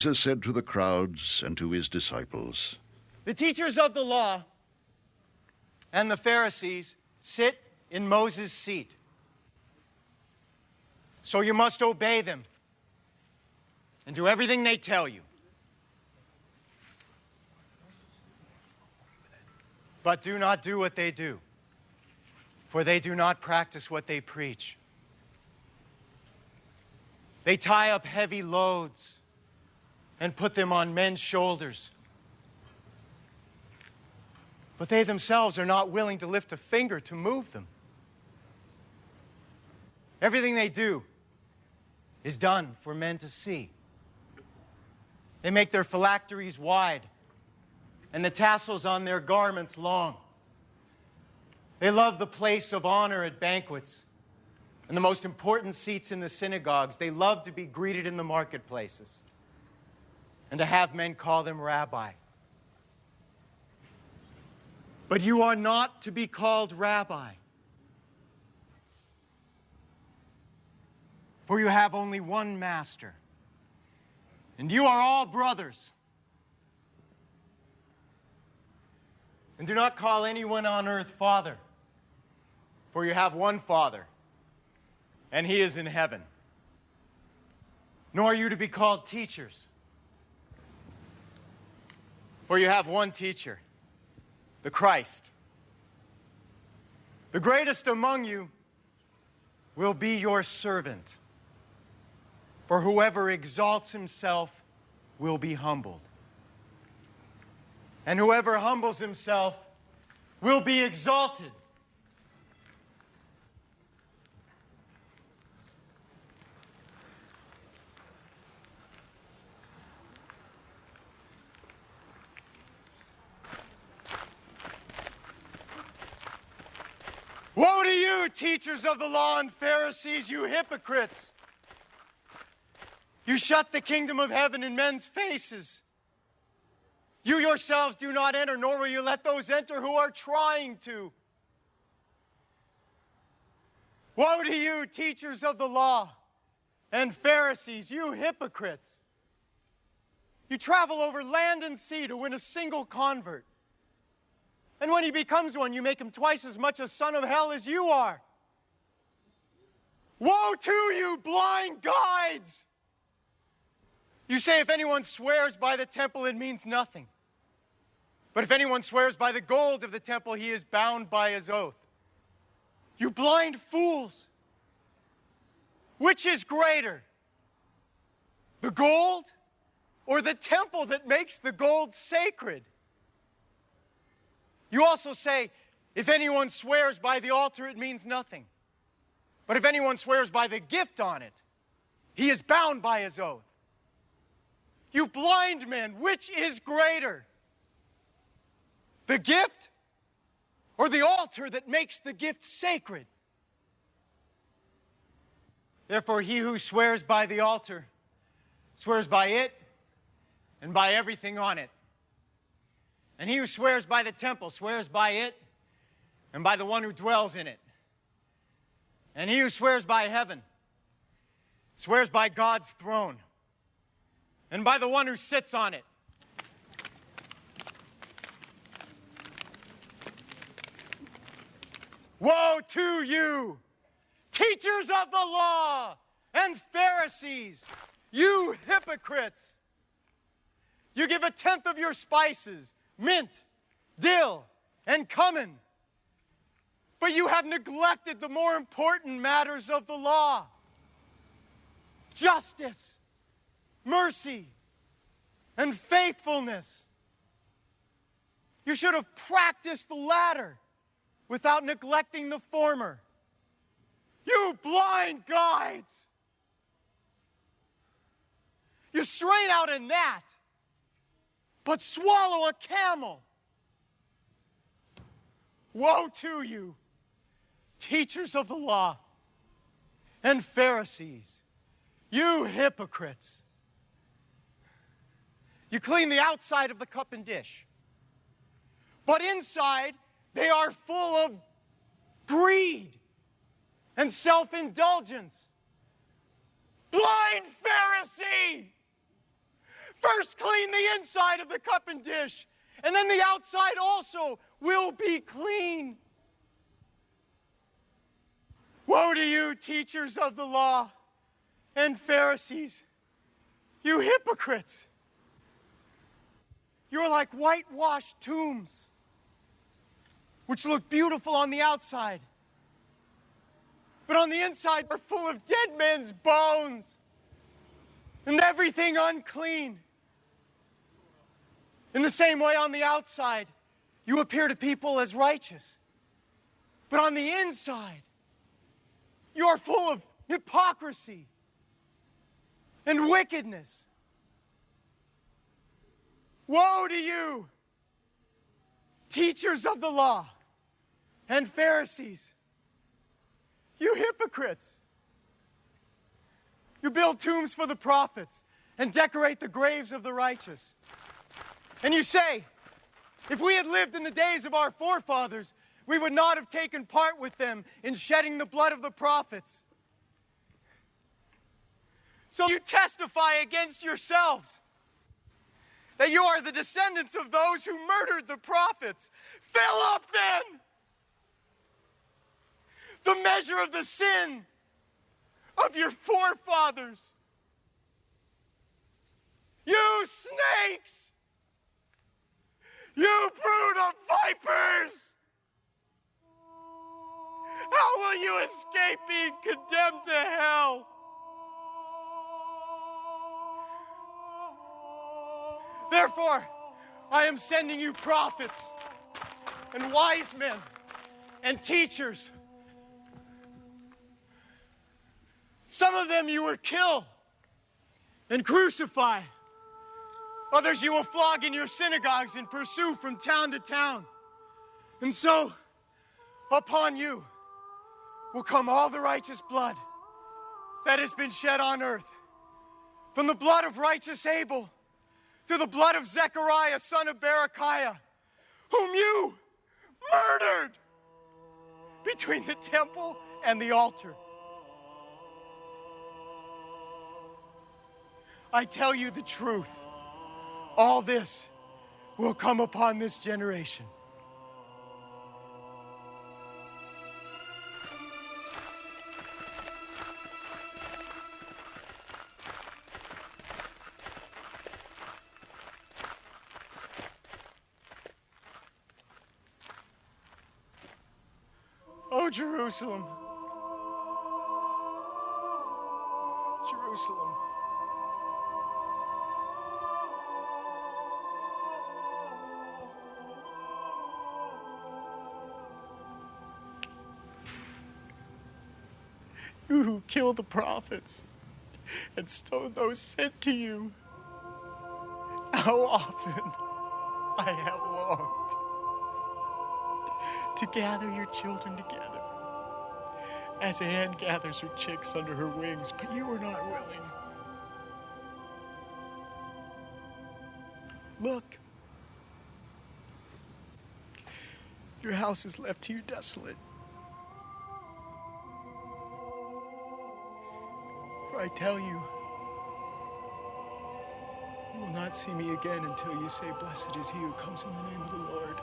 Jesus said to the crowds and to his disciples, "The teachers of the law and the Pharisees sit in Moses' seat. So you must obey them and do everything they tell you. But do not do what they do, for they do not practice what they preach. They tie up heavy loads and put them on men's shoulders, but they themselves are not willing to lift a finger to move them. Everything they do is done for men to see. They make their phylacteries wide and the tassels on their garments long. They love the place of honor at banquets and the most important seats in the synagogues. They love to be greeted in the marketplaces and to have men call them rabbi. But you are not to be called rabbi, for you have only one master, and you are all brothers. And do not call anyone on earth Father, for you have one Father, and he is in heaven. Nor are you to be called teachers, for you have one teacher, the Christ. The greatest among you will be your servant. For whoever exalts himself will be humbled, and whoever humbles himself will be exalted. Woe to you, teachers of the law and Pharisees, you hypocrites! You shut the kingdom of heaven in men's faces. You yourselves do not enter, nor will you let those enter who are trying to. Woe to you, teachers of the law and Pharisees, you hypocrites! You travel over land and sea to win a single convert. And when he becomes one, you make him twice as much a son of hell as you are. Woe to you, blind guides! You say if anyone swears by the temple, it means nothing. But if anyone swears by the gold of the temple, he is bound by his oath. You blind fools! Which is greater, the gold or the temple that makes the gold sacred? You also say, if anyone swears by the altar, it means nothing. But if anyone swears by the gift on it, he is bound by his oath. You blind men, which is greater, the gift or the altar that makes the gift sacred? Therefore, he who swears by the altar swears by it and by everything on it. And he who swears by the temple swears by it and by the one who dwells in it. And he who swears by heaven swears by God's throne and by the one who sits on it. Woe to you, teachers of the law and Pharisees, you hypocrites! You give a tenth of your spices, mint, dill, and cumin, but you have neglected the more important matters of the law: justice, mercy, and faithfulness. You should have practiced the latter without neglecting the former. You blind guides! You strain out a gnat, but swallow a camel. Woe to you, teachers of the law and Pharisees, you hypocrites! You clean the outside of the cup and dish, but inside they are full of greed and self-indulgence. Blind Pharisee! first clean the inside of the cup and dish, and then the outside also will be clean. Woe to you, teachers of the law and Pharisees, you hypocrites! You're like whitewashed tombs, which look beautiful on the outside, but on the inside are full of dead men's bones and everything unclean. In the same way, on the outside, you appear to people as righteous, but on the inside, you are full of hypocrisy and wickedness. Woe to you, teachers of the law and Pharisees, you hypocrites! You build tombs for the prophets and decorate the graves of the righteous. And you say, if we had lived in the days of our forefathers, we would not have taken part with them in shedding the blood of the prophets. So you testify against yourselves that you are the descendants of those who murdered the prophets. Fill up then the measure of the sin of your forefathers. You snakes! You brood of vipers! How will you escape being condemned to hell? Therefore, I am sending you prophets and wise men and teachers. Some of them you will kill and crucify. Others you will flog in your synagogues and pursue from town to town. And so, upon you will come all the righteous blood that has been shed on earth, from the blood of righteous Abel to the blood of Zechariah, son of Berechiah, whom you murdered between the temple and the altar. I tell you the truth, all this will come upon this generation. Oh, Jerusalem, Jerusalem, you who killed the prophets and stoned those sent to you, how often I have longed to gather your children together, as a hen gathers her chicks under her wings, but you were not willing. Look, your house is left to you desolate. For I tell you, you will not see me again until you say, blessed is he who comes in the name of the Lord.